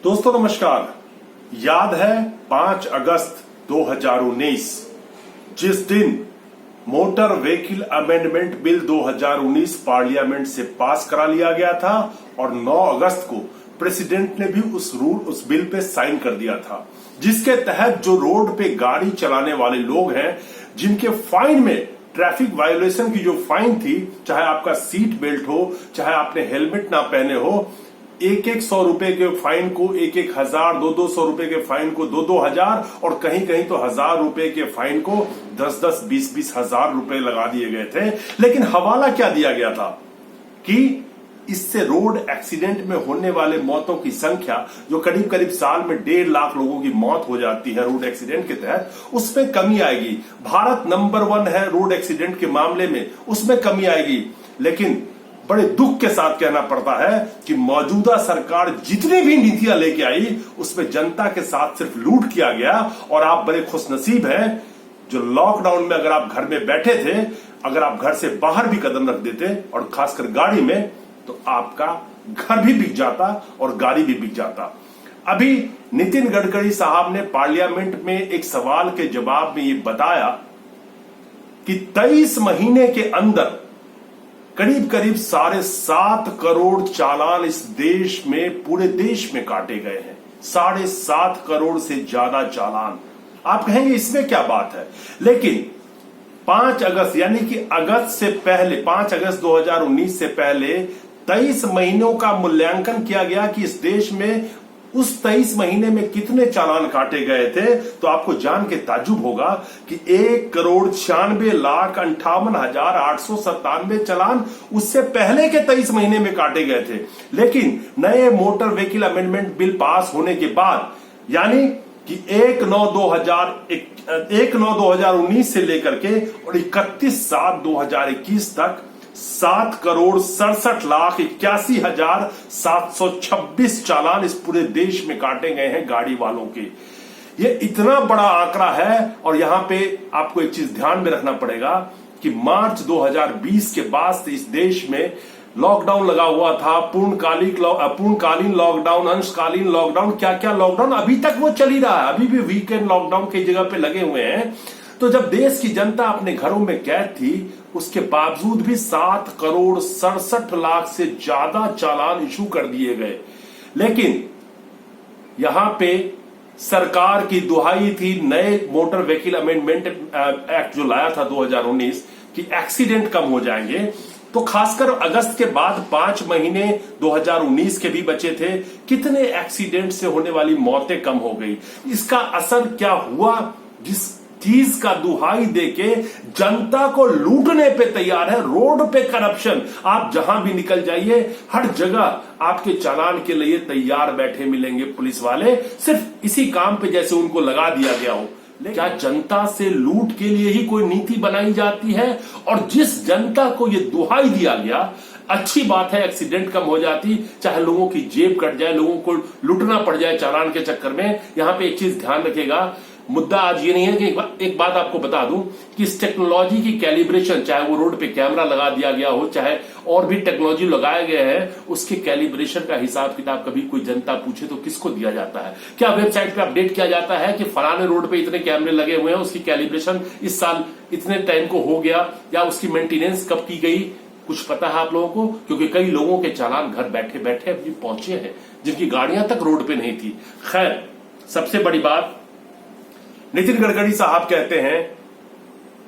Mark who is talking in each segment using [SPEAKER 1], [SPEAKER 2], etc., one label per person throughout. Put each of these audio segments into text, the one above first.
[SPEAKER 1] दोस्तों नमस्कार। याद है 5 अगस्त 2019 जिस दिन motor vehicle amendment bill 2019 parliament से पास करा लिया गया था और 9 अगस्त को प्रेसिडेंट ने भी उस बिल पे साइन कर दिया था, जिसके तहत जो रोड पे गाड़ी चलाने वाले लोग हैं जिनके फाइन में ट्रैफिक वायोलेशन की जो फाइन थी, चाहे आपका सीट बेल्ट हो, चाहे आपने हेलमेट ना पहने हो, एक 100 रुपए के फाइन को 1,000, 200 रुपए के फाइन को 2,000 और कहीं कहीं तो 1,000 रुपए के फाइन को 10,000, 20,000, 20,000 रुपए लगा दिए गए थे। लेकिन हवाला क्या दिया गया था कि इससे रोड एक्सीडेंट में होने वाले मौतों की संख्या, जो करीब करीब साल में 1.5 लाख लोगों की मौत हो जाती है रोड एक्सीडेंट के तहत, उसमें कमी आएगी। भारत नंबर 1 है रोड एक्सीडेंट के मामले में, उसमें कमी आएगी। लेकिन बड़े दुख के साथ कहना पड़ता है कि मौजूदा सरकार जितनी भी नीतियां लेके आई उसमें जनता के साथ सिर्फ लूट किया गया। और आप बड़े खुशनसीब हैं जो लॉकडाउन में अगर आप घर में बैठे थे, अगर आप घर से बाहर भी कदम रख देते और खासकर गाड़ी में, तो आपका घर भी बिक जाता और गाड़ी भी बिक जाता। अभी नितिन गडकरी साहब ने पार्लियामेंट में एक सवाल के जवाब में ये बताया कि 23 महीने के अंदर करीब करीब 7.5 करोड़ चालान इस देश में, पूरे देश में काटे गए हैं। 7.5 करोड़ से ज्यादा चालान। आप कहेंगे इसमें क्या बात है, लेकिन 5 अगस्त यानी कि अगस्त से पहले, 5 अगस्त 2019 से पहले 23 महीनों का मूल्यांकन किया गया कि इस देश में उस 23 महीने में कितने चालान काटे गए थे। तो आपको जान के ताज्जुब होगा कि 1,96,58,897 चालान उससे पहले के 23 महीने में काटे गए थे। लेकिन नए motor vehicle amendment bill pass होने के बाद, यानी कि 1/9/2019 से लेकर के और 31/7/2021 तक 7,67,81,726 चालान इस पूरे देश में काटे गए हैं गाड़ी वालों के। ये इतना बड़ा आंकड़ा है। और यहां पे आपको एक चीज ध्यान में रखना पड़ेगा कि मार्च 2020 के बाद से इस देश में लॉकडाउन लगा हुआ था। पूर्णकालीन लॉकडाउन, अंशकालीन लॉकडाउन, क्या क्या लॉकडाउन अभी तक वो चल ही रहा है। अभी भी वीकेंड लॉकडाउन की जगह पे लगे हुए हैं। तो जब देश की जनता अपने घरों में कैद थी, उसके बावजूद भी 7,67,00,000 से ज्यादा चालान इशू कर दिए गए। लेकिन यहां पे सरकार की दुहाई थी नए मोटर व्हीकल अमेंडमेंट एक्ट जो लाया था 2019 कि एक्सीडेंट कम हो जाएंगे। तो खासकर अगस्त के बाद 5 महीने 2019 के भी बचे थे, कितने एक्सीडेंट से होने वाली मौतें कम हो गई। इसका असर क्या हुआ? जिस चीज का दुहाई देके जनता को लूटने पे तैयार है, रोड पे करप्शन, आप जहां भी निकल जाइए हर जगह आपके चालान के लिए तैयार बैठे मिलेंगे पुलिस वाले, सिर्फ इसी काम पे जैसे उनको लगा दिया गया हो। क्या जनता से लूट के लिए ही कोई नीति बनाई जाती है? और जिस जनता को यह दुहाई दिया गया, अच्छी बात है एक्सीडेंट कम हो जाती, चाहे लोगों की जेब कट जाए, लोगों को लूटना पड़ जाए चालान के चक्कर में। यहां पे एक चीज ध्यान रखिएगा, मुद्दा आज ये नहीं है कि एक बात आपको बता दूं कि इस टेक्नोलॉजी की कैलिब्रेशन, चाहे वो रोड पे कैमरा लगा दिया गया हो, चाहे और भी टेक्नोलॉजी लगाए गए हैं, उसके कैलिब्रेशन का हिसाब किताब कभी कोई जनता पूछे तो किसको दिया जाता है? क्या वेबसाइट पे अपडेट किया जाता है कि फलाने रोड पे इतने कैमरे लगे हुए हैं, उसकी कैलिब्रेशन इस साल इतने टाइम को हो गया, या उसकी मेंटेनेंस कब की गई? कुछ पता है आप लोगों को? क्योंकि कई लोगों के चालान घर बैठे बैठे अभी पहुंचे हैं, जिनकी गाड़ियां तक रोड पे नहीं थी। खैर, सबसे बड़ी बात, नितिन गडकरी साहब कहते हैं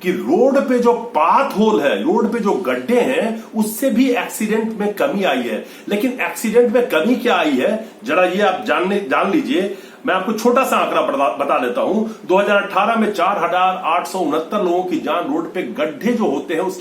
[SPEAKER 1] कि रोड पे जो पाथ होल है, रोड पे जो गड्ढे हैं, उससे भी एक्सीडेंट में कमी आई है। लेकिन एक्सीडेंट में कमी क्या आई है, जरा ये आप जान लीजिए। मैं आपको छोटा सा आंकड़ा बता देता हूं। 2018 में 4,869 लोगों की जान रोड पे गड्ढे जो होते हैं उस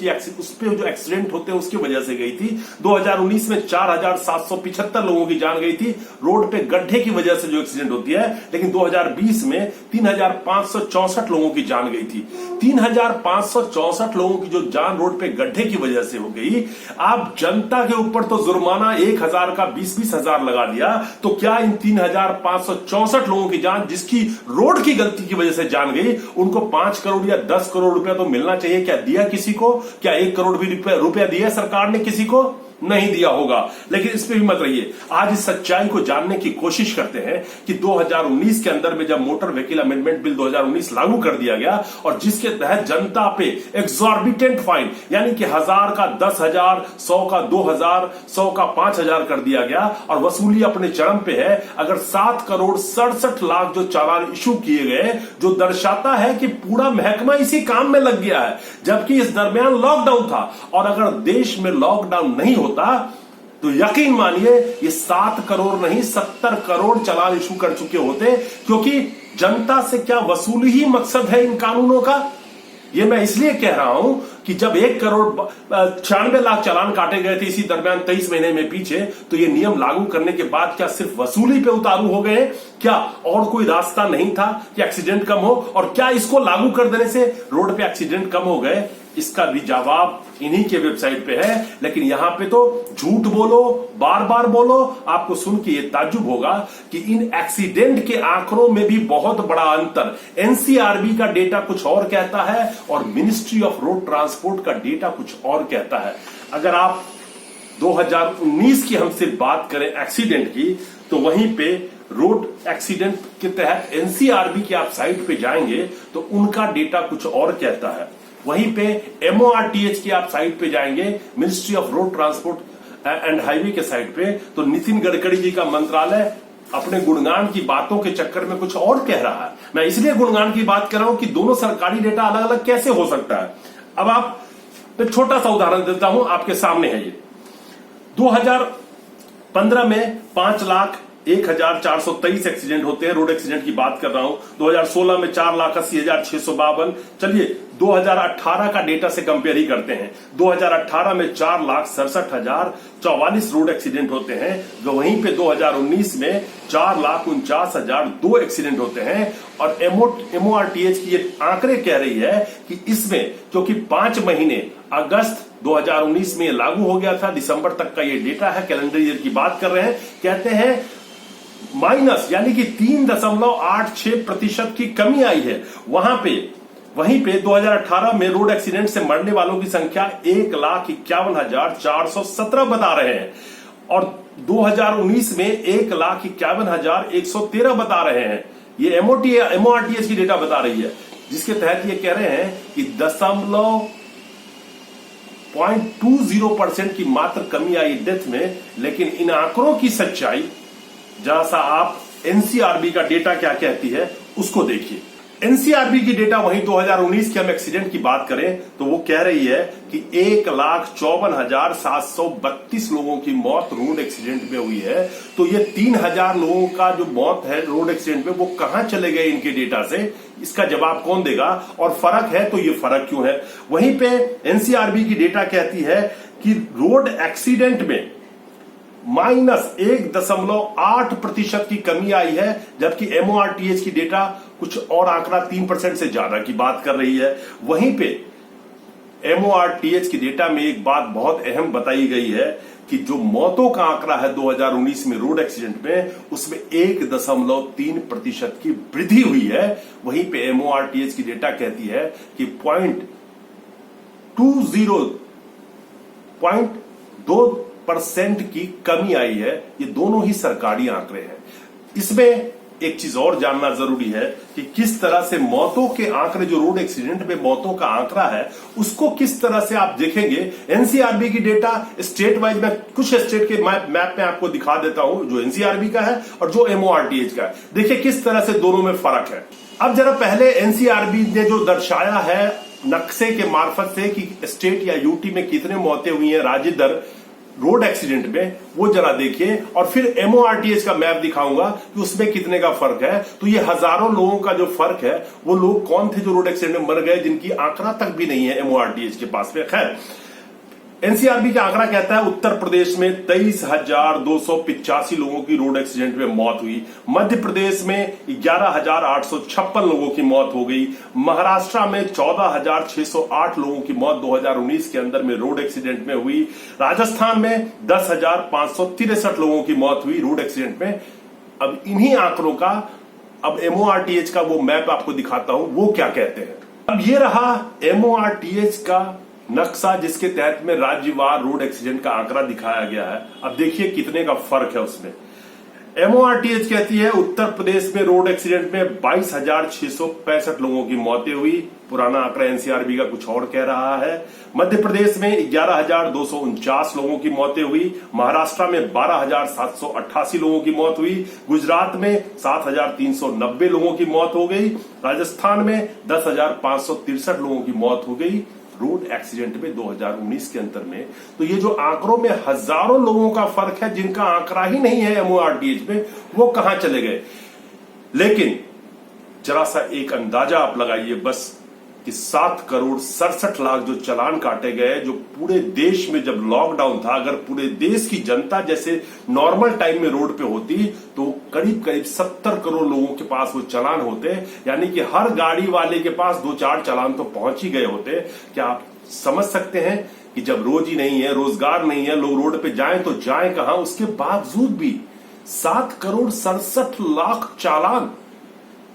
[SPEAKER 1] पे जो एक्सीडेंट होते हैं उसकी वजह से गई थी। 2019 में 4,775 लोगों की जान गई थी रोड पे गड्ढे की वजह से जो एक्सीडेंट होती है। लेकिन 2020 में 3,564 लोगों की जान गई थी। 3,564 लोगों की जो जान रोड पे गड्ढे की वजह से हो गई। आप जनता के ऊपर तो जुर्माना 1,000 का 20-20 हजार लगा दिया, तो क्या इन 3,564 लोगों की जान, जिसकी रोड की गलती की वजह से जान गई, उनको 5 करोड़ या 10 करोड़ रुपया तो मिलना चाहिए? क्या दिया किसी को? क्या 1 करोड़ भी रुपया दिया सरकार ने किसी को? नहीं दिया होगा, लेकिन इसमें भी मत रहिए। आज इस सच्चाई को जानने की कोशिश करते हैं कि 2019 के अंदर में जब मोटर व्हीकल अमेंडमेंट बिल 2019 लागू कर दिया गया और जिसके तहत जनता पे एक्सॉर्बिटेंट फाइन यानी कि 1000 का 10,000, 100 का 2,000, 100 का 5,000 कर दिया गया और वसूली अपने चरम पे है। अगर 7,67,00,000 जो चालान इशू किए गए, जो दर्शाता है कि पूरा महकमा इसी काम में लग गया है, जबकि इस दरमियान लॉकडाउन था। और अगर देश में लॉकडाउन नहीं होता तो यकीन मानिए ये 7 करोड़ नहीं 70 करोड़ चालान इशू कर चुके होते, क्योंकि जनता से क्या वसूली ही मकसद है इन कानूनों का। ये मैं इसलिए कह रहा हूं कि जब 1,96,00,000 चालान काटे गए थे इसी दरमियान 23 महीने में पीछे, तो ये नियम लागू करने के बाद क्या सिर्फ वसूली पे उतारू हो गए? क्या और कोई रास्ता नहीं था कि एक्सीडेंट कम हो? और क्या इसको लागू कर देने से रोड पे एक्सीडेंट कम हो गए? इसका भी जवाब इन्हीं के वेबसाइट पे है। लेकिन यहां पे तो झूठ बोलो, बार बार बोलो। आपको सुन के ये ताज्जुब होगा कि इन एक्सीडेंट के आंकड़ों में भी बहुत बड़ा अंतर, एनसीआरबी का डेटा कुछ और कहता है और मिनिस्ट्री ऑफ रोड ट्रांसपोर्ट का डेटा कुछ और कहता है। अगर आप 2019 की हमसे बात करें एक्सीडेंट की, तो वहीं पे रोड एक्सीडेंट के तहत एनसीआरबी की आप साइट पे जाएंगे तो उनका डेटा कुछ और कहता है। वहीं पे एमओआरटीएच की आप साइट पे जाएंगे, ministry of road transport and highway के साइट पे, तो नितिन गडकरी जी का मंत्रालय अपने गुणगान की बातों के चक्कर में कुछ और कह रहा है। मैं इसलिए गुणगान की बात कर रहा हूं कि दोनों सरकारी डेटा अलग अलग कैसे हो सकता है। अब आप एक छोटा सा उदाहरण देता हूं, आपके सामने है ये। 2015 में 5,01,423 एक्सीडेंट होते हैं, रोड एक्सीडेंट की बात कर रहा हूं। 2016 में 4,80,652। चलिए 2018 का डेटा से कंपेयर ही करते हैं। 2018 में 4,67,044 रोड एक्सीडेंट होते हैं, जो वहीं पे 2019 में 4,49,002 एक्सीडेंट होते हैं। और एमओआरटीएच की ये आंकड़े कह रही है कि इसमें, क्योंकि 5 महीने अगस्त 2019 में लागू हो गया था, दिसंबर तक का ये डेटा है, कैलेंडर ईयर की बात कर रहे हैं, कहते हैं माइनस यानी कि 3.86% की कमी आई है। वहीं पे 2018 में रोड एक्सीडेंट से मरने वालों की संख्या 1,51,417 बता रहे हैं और 2019 में 1,51,113 बता रहे हैं। ये एमओआरटीएच की डेटा बता रही है, जिसके तहत ये कह रहे हैं कि 0.20% की मात्र कमी आई डेथ में। लेकिन इन आंकड़ों की सच्चाई, जहां सा आप एनसीआरबी का डेटा क्या कहती है उसको देखिए। एनसीआरबी की डेटा वहीं 2019 के हम एक्सीडेंट की बात करें तो वो कह रही है कि 1,54,732 लोगों की मौत रोड एक्सीडेंट में हुई है। तो ये 3,000 लोगों का जो मौत है रोड एक्सीडेंट में, वो कहां चले गए इनके डेटा से? इसका जवाब कौन देगा? और फर्क है तो ये फर्क क्यों है? वहीं पे एनसीआरबी की डेटा कहती है कि रोड एक्सीडेंट में -1.8% की कमी आई है, जबकि एमओआरटीएच की डेटा कुछ और आंकड़ा 3% से ज्यादा की बात कर रही है। वहीं पे एमओआरटीएच की डेटा में एक बात बहुत अहम बताई गई है कि जो मौतों का आंकड़ा है 2019 में रोड एक्सीडेंट में, उसमें 1.3% की वृद्धि हुई है। वहीं पे एमओआरटीएच की डेटा कहती है कि 0.2% की कमी आई है। ये दोनों ही सरकारी आंकड़े हैं। इसमें एक चीज और जानना जरूरी है कि किस तरह से मौतों के आंकड़े, जो रोड एक्सीडेंट में मौतों का आंकड़ा है, उसको किस तरह से आप देखेंगे। एनसीआरबी की डेटा स्टेट वाइज, मैं कुछ स्टेट के मैप में आपको दिखा देता हूं, जो एनसीआरबी का है और जो एमओआरटीएच का है। देखिए किस तरह से दोनों में फर्क है। अब जरा पहले एनसीआरबी ने जो दर्शाया है नक्शे के मार्फत से कि स्टेट या यूटी में कितने मौतें हुई हैं राज्य दर रोड एक्सीडेंट में, वो जरा देखिए। और फिर एमओआरटीएच का मैप दिखाऊंगा कि उसमें कितने का फर्क है। तो ये हजारों लोगों का जो फर्क है, वो लोग कौन थे जो रोड एक्सीडेंट में मर गए, जिनकी आंकड़ा तक भी नहीं है एमओआरटीएच के पास में। खैर, एनसीआरबी का आंकड़ा कहता है उत्तर प्रदेश में 23,285 लोगों की रोड एक्सीडेंट में मौत हुई। मध्य प्रदेश में 11,856 लोगों की मौत हो गई। महाराष्ट्र में 14,608 लोगों की मौत 2019 के अंदर में रोड एक्सीडेंट में हुई। राजस्थान में 10,563 लोगों की मौत हुई रोड एक्सीडेंट में। अब इन्हीं आंकड़ों का, अब एमओआरटीएच का वो मैप आपको दिखाता हूं, वो क्या कहते हैं। अब ये रहा एमओआरटीएच का नक्शा जिसके तहत में राज्यवार रोड एक्सीडेंट का आंकड़ा दिखाया गया है। अब देखिए कितने का फर्क है उसमें। MORTH कहती है उत्तर प्रदेश में रोड एक्सीडेंट में 22,665 लोगों की मौतें हुई। पुराना आंकड़ा NCRB का कुछ और कह रहा है। मध्य प्रदेश में 11,249 लोगों की मौतें हुई। महाराष्ट्र में 12,788 लोगों की मौत हुई। गुजरात में 7,390 लोगों की मौत हो गई। राजस्थान में 10,563 लोगों की मौत हो गई रोड एक्सीडेंट में 2019 के अंतर में। तो ये जो आंकड़ों में हजारों लोगों का फर्क है जिनका आंकड़ा ही नहीं है MORTH में, वो कहां चले गए। लेकिन जरा सा एक अंदाजा आप लगाइए बस कि 7,67,00,000 जो चालान काटे गए, जो पूरे देश में जब लॉकडाउन था, अगर पूरे देश की जनता जैसे नॉर्मल टाइम में रोड पे होती तो करीब करीब 70 करोड़ लोगों के पास वो चालान होते। यानी कि हर गाड़ी वाले के पास 2-4 चालान तो पहुंच ही गए होते। क्या आप समझ सकते हैं कि जब रोजी नहीं है, रोजगार नहीं है, लोग रोड पे जाएं तो जाएं कहां। उसके बावजूद भी 7,67,00,000 चालान,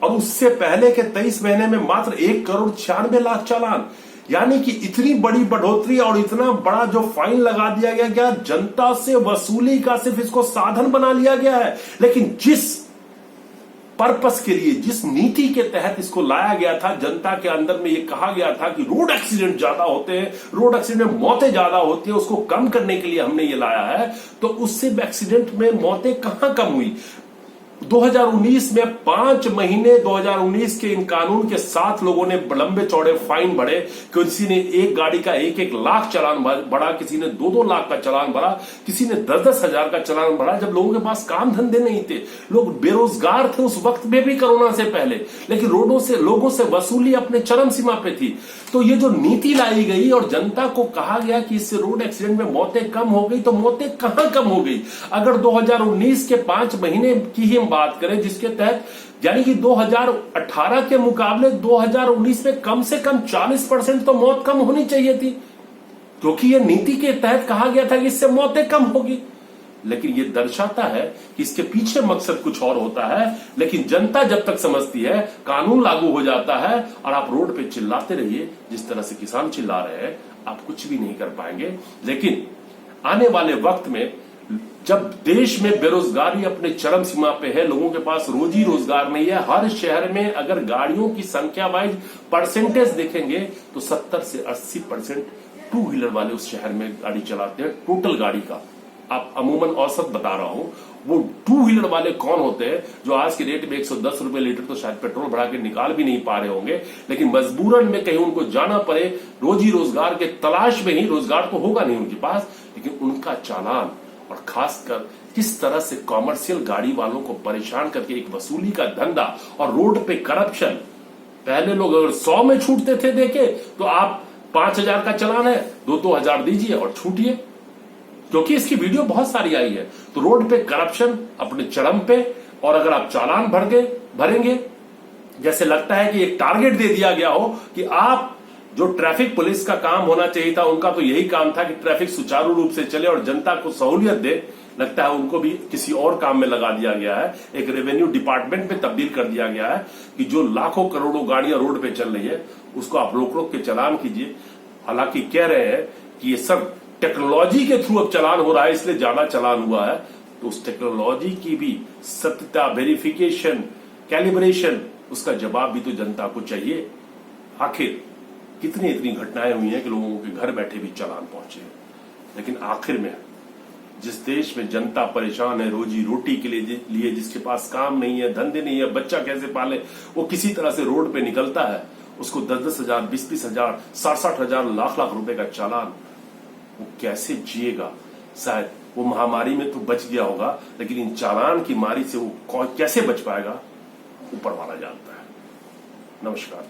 [SPEAKER 1] और उससे पहले के 23 महीने में मात्र 1,96,00,000 चालान। यानी कि इतनी बड़ी बढ़ोतरी और इतना बड़ा जो फाइन लगा दिया गया, क्या जनता से वसूली का सिर्फ इसको साधन बना लिया गया है। लेकिन जिस पर्पस के लिए, जिस नीति के तहत इसको लाया गया था, जनता के अंदर में ये कहा गया था कि रोड एक्सीडेंट ज्यादा होते हैं, रोड एक्सीडेंट में मौतें ज्यादा होती है, उसको कम करने के लिए हमने ये लाया है। तो उससे एक्सीडेंट में मौतें कहां कम हुई। 2019 में 5 महीने 2019 के इन कानून के साथ लोगों ने लंबे चौड़े फाइन भरे। किसी ने एक गाड़ी का 1-1 लाख चालान भरा, किसी ने 2-2 लाख का चालान भरा, किसी ने 10-10 हजार का चालान भरा। जब लोगों के पास काम धंधे नहीं थे, लोग बेरोजगार थे उस वक्त में भी, कोरोना से पहले, लेकिन रोडों से लोगों से वसूली अपने चरम सीमा पे थी। तो ये जो नीति लाई गई और जनता को कहा गया कि इससे रोड एक्सीडेंट में मौतें कम हो गई, तो मौतें कहां कम हो गई। अगर 2019 के 5 महीने की ही बात करें, जिसके तहत यानी कि 2018 के मुकाबले 2019 में कम से कम 40% तो मौत कम होनी चाहिए थी, क्योंकि यह नीति के तहत कहा गया था कि इससे मौतें कम होगी। लेकिन यह दर्शाता है कि इसके पीछे मकसद कुछ और होता है। लेकिन जनता जब तक समझती है, कानून लागू हो जाता है और आप रोड पे चिल्लाते रहिए जिस तरह से किसान चिल्ला रहे हैं, आप कुछ भी नहीं कर पाएंगे। लेकिन आने वाले वक्त में जब देश में बेरोजगारी अपने चरम सीमा पे है, लोगों के पास रोजी रोजगार नहीं है, हर शहर में अगर गाड़ियों की संख्या वाइज परसेंटेज देखेंगे तो 70 से 80% 2 व्हीलर वाले उस शहर में गाड़ी चलाते हैं। टोटल गाड़ी का आप अमूमन औसत बता रहा हूं। वो 2 व्हीलर वाले कौन होते हैं जो आज के रेट में 110 रुपए लीटर तो शायद पेट्रोल बढ़ा के निकाल भी नहीं पा रहे होंगे, लेकिन मजबूरन में कहीं उनको जाना पड़े रोजी रोजगार के तलाश में ही। रोजगार तो होगा नहीं उनके पास, लेकिन उनका चालान और खासकर किस तरह से कॉमर्शियल गाड़ी वालों को परेशान करके एक वसूली का धंधा और रोड पे करप्शन। पहले लोग अगर 100 में छूटते थे देके, तो आप 5,000 का चालान है, 2-2 हजार दीजिए और छूटिए, क्योंकि इसकी वीडियो बहुत सारी आई है। तो रोड पे करप्शन अपने चरम पे, और अगर आप चालान भरेंगे, जैसे लगता है कि एक टारगेट दे दिया गया हो कि आप, जो ट्रैफिक पुलिस का काम होना चाहिए था, उनका तो यही काम था कि ट्रैफिक सुचारू रूप से चले और जनता को सहूलियत दे, लगता है उनको भी किसी और काम में लगा दिया गया है, एक रेवेन्यू डिपार्टमेंट में तब्दील कर दिया गया है कि जो लाखों करोड़ों गाड़ियां रोड पे चल रही है उसको आप रोक के चालान कीजिए। हालांकि कह रहे हैं कि ये सब टेक्नोलॉजी के थ्रू अब चालान हो रहा है, इसलिए ज्यादा चालान हुआ है। तो उस टेक्नोलॉजी की भी सत्यता, वेरिफिकेशन, कैलिब्रेशन, उसका जवाब भी तो जनता को चाहिए। आखिर कितनी इतनी घटनाएं हुई हैं कि लोगों के घर बैठे भी चालान पहुंचे। लेकिन आखिर में जिस देश में जनता परेशान है रोजी रोटी के लिए, जिसके पास काम नहीं है, धंधे नहीं है, बच्चा कैसे पाले, वो किसी तरह से रोड पे निकलता है, उसको 10-10 हजार, 20-20 हजार, 60-60 हजार, लाख-लाख रुपए का चालान, वो कैसे जिएगा। शायद वो महामारी में तो बच गया होगा, लेकिन इन चालान की मारी से वो कैसे बच पाएगा, ऊपर वाला जानता है। नमस्कार।